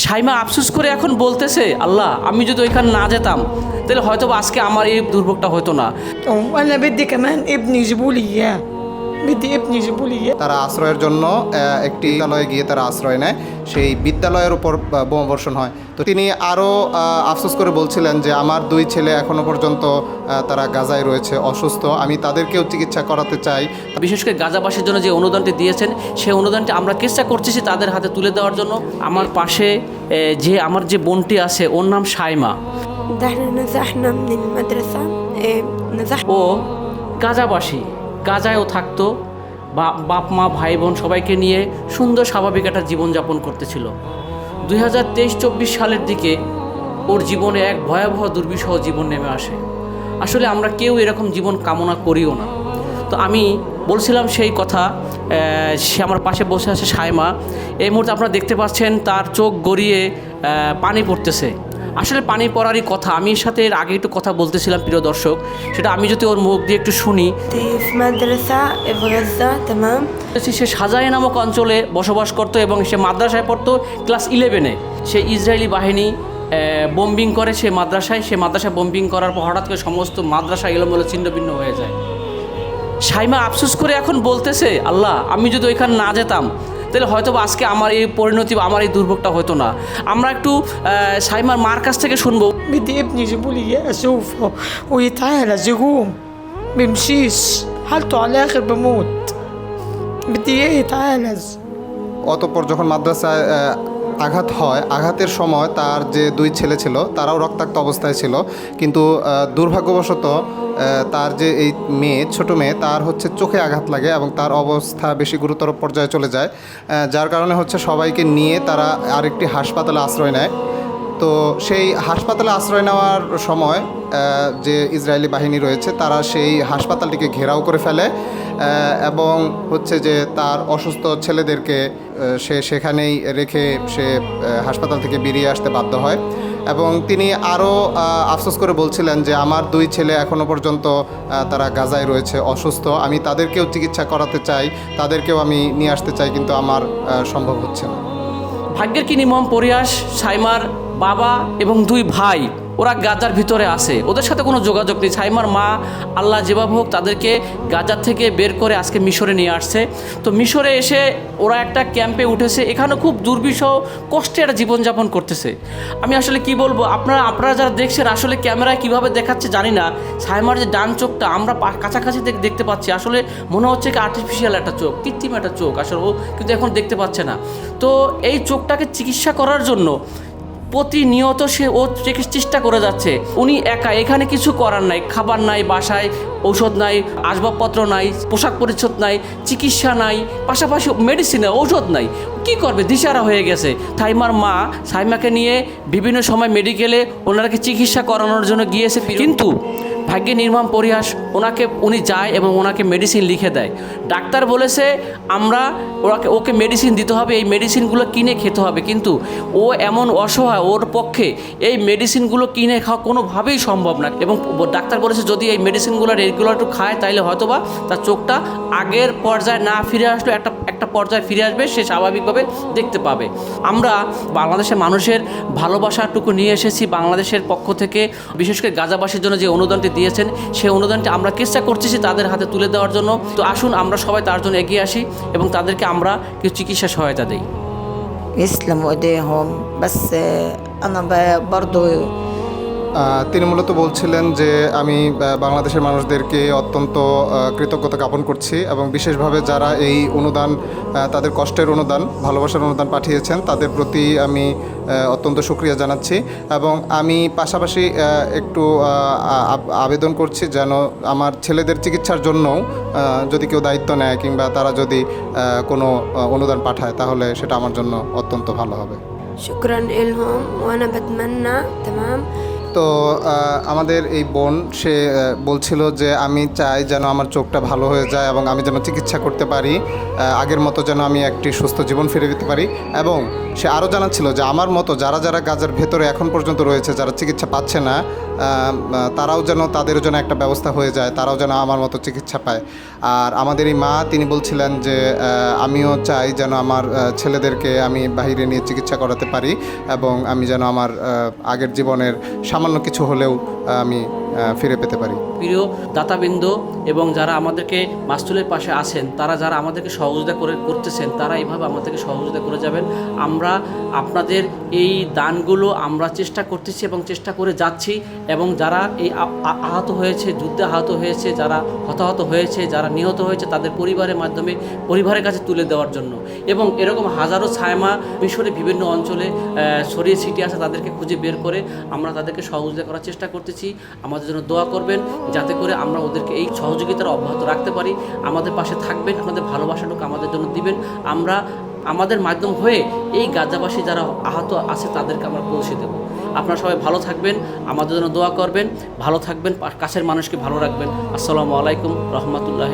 শাইমা আফসোস করে এখন বলতেছে, আল্লাহ আমি যদি ওইখানে না যেতাম তাহলে হয়তো বা আজকে আমার এই দুর্ভোগটা হতো না। وانا بدي كمان ابني يجيبوا لي اياه بدي ابني يجيبوا لي اياه তারা আশ্রয়ের জন্য একটি বিদ্যালয়ে গিয়ে তারা আশ্রয় নেয়। সেই বিদ্যালয়ের উপর বোমাবর্ষণ হয়। তো তিনি আরও আফসোস করে বলছিলেন যে আমার দুই ছেলে এখনও পর্যন্ত তারা গাজায় রয়েছে, অসুস্থ। আমি তাদেরকেও চিকিৎসা করাতে চাই। বিশেষ করে গাজাবাসীর জন্য যে অনুদানটি দিয়েছেন সেই অনুদানটি আমরা চেষ্টা করতেছি তাদের হাতে তুলে দেওয়ার জন্য। আমার পাশে আমার যে বোনটি আছে ওর নাম শাইমা। احنا نزحنا من المدرسة نزحنا ও গাজাবাসী, গাজায়ও থাকতো, বাপ মা ভাই বোন সবাইকে নিয়ে সুন্দর স্বাভাবিক একটা জীবনযাপন করতেছিল। 2023-24 সালের দিকে ওর জীবনে এক ভয়াবহ দুর্বিষহ জীবন নেমে আসে। আসলে আমরা কেউ এরকম জীবন কামনা করিও না। তো আমি বলছিলাম সেই কথা, সে আমার পাশে বসে আছে শাইমা। এই মুহূর্তে আপনারা দেখতে পাচ্ছেন তার চোখ গড়িয়ে পানি পড়তেছে। আসলে পানি পড়ারই কথা। আমি এর সাথে এর আগে একটু কথা বলতেছিলাম প্রিয় দর্শক, সেটা আমি যদি ওর মুখ দিয়ে একটু শুনি। في مدرسة في غزة تمام সে সাজাই নামক অঞ্চলে বসবাস করতো এবং সে মাদ্রাসায় পড়তো ক্লাস 11-এ। সে ইসরায়েলি বাহিনী বোম্বিং করে সে মাদ্রাসায় বোম্বিং করার পর হঠাৎ করে সমস্ত মাদ্রাসা এলোমেলো ছিন্নভিন্ন হয়ে যায়। শাইমা আফসোস করে এখন বলতেছে, আল্লাহ আমি যদি ওইখানে না যেতাম তাহলে হয়তো বা আজকে আমার এই পরিণতি বা আমার এই দুর্ভোগটা হতো না। আমরা একটু শাইমার মার কাছ থেকে শুনবো। بدي ابني يجيبوا لي اياه اشوفه ويتعالج يقوم بيمشيش حالته على الاخر بموت بدي اياه يتعالج অতঃপর যখন মাদ্রাসায় আঘাত হয়, আঘাতের সময় তার যে দুই ছেলে ছিল তারাও রক্তাক্ত অবস্থায় ছিল। কিন্তু দুর্ভাগ্যবশত তার যে এই ছোট মেয়ে তার হচ্ছে চোখে আঘাত লাগে এবং তার অবস্থা বেশি গুরুতর পর্যায়ে চলে যায়, যার কারণে হচ্ছে সবাইকে নিয়ে তারা আরেকটি হাসপাতালে আশ্রয় নেয়। তো সেই হাসপাতালে আশ্রয় নেওয়ার সময় যে ইসরায়েলি বাহিনী রয়েছে তারা সেই হাসপাতালটিকে ঘেরাও করে ফেলে এবং হচ্ছে যে তার অসুস্থ ছেলেদেরকে সে সেখানেই রেখে সে হাসপাতাল থেকে বেরিয়ে আসতে বাধ্য হয়। এবং তিনি আরও আফসোস করে বলছিলেন যে আমার দুই ছেলে এখনও পর্যন্ত তারা গাজায় রয়েছে, অসুস্থ। আমি তাদেরকেও চিকিৎসা করাতে চাই, তাদেরকেও আমি নিয়ে আসতে চাই, কিন্তু আমার সম্ভব হচ্ছে না। ভাগ্যের কি নির্মম পরিহাস, শাইমার বাবা এবং দুই ভাই ওরা গাজার ভিতরে আছে, ওদের সাথে কোনো যোগাযোগ নেই। শাইমার মা আল্লাহ যেভাবে হোক তাদেরকে গাজার থেকে বের করে আজকে মিশরে নিয়ে আসছে। তো মিশরে এসে ওরা একটা ক্যাম্পে উঠেছে, এখানে খুব দুর্বিষহ কষ্টে একটা জীবনযাপন করতেছে। আমি আসলে কি বলবো, আপনারা যারা দেখছেন আসলে ক্যামেরায় কিভাবে দেখাচ্ছে জানি না, শাইমার যে ডান চোখটা আমরা কাছাকাছি দেখতে পাচ্ছি, আসলে মনে হচ্ছে কি আর্টিফিশিয়াল একটা চোখ, কৃত্রিম একটা চোখ আসলে ও কিন্তু এখন দেখতে পাচ্ছে না। তো এই চোখটাকে চিকিৎসা করার জন্য প্রতিনিয়ত সে চেষ্টা করে যাচ্ছে। উনি একা, এখানে কিছু করার নাই, খাবার নাই, বাসায় ঔষধ নাই, আসবাবপত্র নাই, পোশাক পরিচ্ছদ নাই, চিকিৎসা নাই, পাশাপাশি মেডিসিনে ঔষধ নাই, কি করবে, দিশারা হয়ে গেছে। শাইমার মা শাইমাকে নিয়ে বিভিন্ন সময় মেডিকেলে ওনাকে চিকিৎসা করানোর জন্য গিয়েছে, কিন্তু ভাগ্যে নির্মম পরিহাস, উনি যায় এবং ওনাকে মেডিসিন লিখে দেয়। ডাক্তার বলেছে ওকে মেডিসিন দিতে হবে, এই মেডিসিনগুলো কিনে খেতে হবে, কিন্তু ও এমন অসহায়, ওর পক্ষে এই মেডিসিনগুলো কিনে খাওয়া কোনোভাবেই সম্ভব না। এবং ডাক্তার বলেছে যদি এই মেডিসিনগুলো রেগুলার একটু খায় তাহলে হয়তোবা তার চোখটা আগের পর্যায়ে না ফিরে আসলো, একটা পর্যায়ে ফিরে আসবে, সে স্বাভাবিকভাবে দেখতে পাবে। আমরা বাংলাদেশের মানুষের ভালোবাসাটুকু নিয়ে এসেছি বাংলাদেশের পক্ষ থেকে, বিশেষ করে গাজাবাসীর জন্য যে অনুদানটি দিয়েছেন সেই অনুদানটি আমরা চেষ্টা করতেছি তাদের হাতে তুলে দেওয়ার জন্য। তো আসুন আমরা সবাই তার জন্য এগিয়ে আসি এবং তাদেরকে আমরা কিছু চিকিৎসা সহায়তা দিই। يسلموا ايديهم بس انا برضو তিনি মূলত বলছিলেন যে আমি বাংলাদেশের মানুষদেরকে অত্যন্ত কৃতজ্ঞতা জ্ঞাপন করছি এবং বিশেষভাবে যারা এই অনুদান, তাদের কষ্টের অনুদান, ভালোবাসার অনুদান পাঠিয়েছেন তাদের প্রতি আমি অত্যন্ত শুকরিয়া জানাচ্ছি। এবং আমি পাশাপাশি একটু আবেদন করছি যেন আমার ছেলেদের চিকিৎসার জন্যও যদি কেউ দায়িত্ব নেয় কিংবা তারা যদি কোনো অনুদান পাঠায় তাহলে সেটা আমার জন্য অত্যন্ত ভালো হবে। شكرا إلهم وأنا بتمنى تمام তো আমাদের এই বোন সে বলছিল যে আমি চাই যেন আমার চোখটা ভালো হয়ে যায় এবং আমি যেন চিকিৎসা করতে পারি, আগের মতো যেন আমি একটি সুস্থ জীবন ফিরে পেতে পারি। এবং সে আরও জানাচ্ছিল যে আমার মতো যারা যারা গাজার ভেতরে এখন পর্যন্ত রয়েছে, যারা চিকিৎসা পাচ্ছে না, তারাও যেন তাদের জন্য একটা ব্যবস্থা হয়ে যায়, তারাও যেন আমার মতো চিকিৎসা পায়। আর আমাদের এই মা তিনি বলছিলেন যে আমিও চাই যেন আমার ছেলেদেরকে আমি বাইরে নিয়ে চিকিৎসা করাতে পারি এবং আমি যেন আমার আগের জীবনের সামান্য কিছু হলেও আমি ফিরে পেতে পারি। প্রিয় দাতাবৃন্দ এবং যারা আমাদেরকে মাসুলের পাশে আছেন, তারা যারা আমাদেরকে সহযোগিতা করতেছেন, তারা এইভাবে আমাদেরকে সহযোগিতা করে যাবেন। আমরা আপনাদের এই দানগুলো আমরা চেষ্টা করতেছি এবং চেষ্টা করে যাচ্ছি, এবং যারা এই আহত হয়েছে, যুদ্ধে আহত হয়েছে, যারা হতাহত হয়েছে, যারা নিহত হয়েছে, তাদের পরিবারের মাধ্যমে পরিবারের কাছে তুলে দেওয়ার জন্য। এবং এরকম হাজারো ছায়মা মিশরে বিভিন্ন অঞ্চলে ছড়িয়ে ছিটিয়ে আছে, তাদেরকে খুঁজে বের করে আমরা তাদেরকে সহযোগিতা করার চেষ্টা করতেছি। আমাদের জন্য দোয়া করবেন যাতে করে আমরা ওদেরকে এই সহযোগিতার অব্যাহত রাখতে পারি। আমাদের পাশে থাকবেন, আপনাদের ভালোবাসাটুকু আমাদের জন্য দিবেন। আমরা আমাদের মাধ্যম হয়ে এই গাজাবাসী যারা আহত আছে তাদেরকে আমরা পৌঁছে দেব। আপনারা সবাই ভালো থাকবেন, আমাদের জন্য দোয়া করবেন, ভালো থাকবেন, কাছের মানুষকে ভালো রাখবেন। আসসালামু আলাইকুম রহমতুল্লাহ।